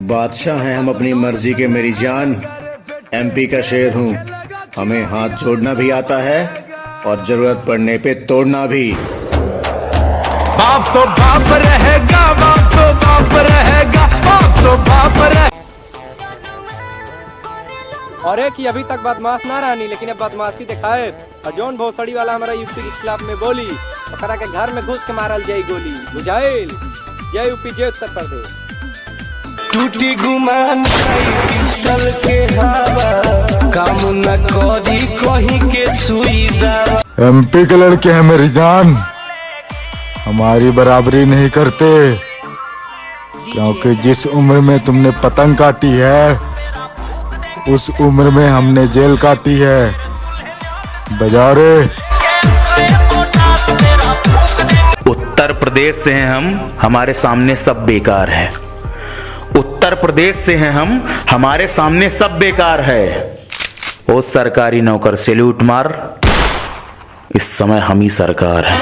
बादशाह हैं हम अपनी मर्जी के मेरी जान। एमपी का शेर हूँ, हमें हाथ जोड़ना भी आता है और जरूरत पड़ने पे तोड़ना भी। बाप तो बाप रहेगा, बाप तो बाप रहेगा, बाप तो बाप रहेगा। और एक ही अभी तक बदमाश ना रहनी, लेकिन अब बदमाशी दिखाए और जौन भोसड़ी वाला हमारा यूपी के खिलाफ में बोली ओकरा के घर में घुस के मारल जाई गोली। बुझाइल? जय यूपी जय उत्तर प्रदेश। टूटी गुमान पिस्टल के हवा, काम न करी कहीं के सुई दावा। एमपी के लड़के हैं मेरी जान, हमारी बराबरी नहीं करते, क्योंकि जिस उम्र में तुमने पतंग काटी है उस उम्र में हमने जेल काटी है। बजा रे। उत्तर प्रदेश से हैं हम, हमारे सामने सब बेकार है। उत्तर प्रदेश से हैं हम, हमारे सामने सब बेकार है। ओ सरकारी नौकर सैल्यूट मार, इस समय हम ही सरकार है।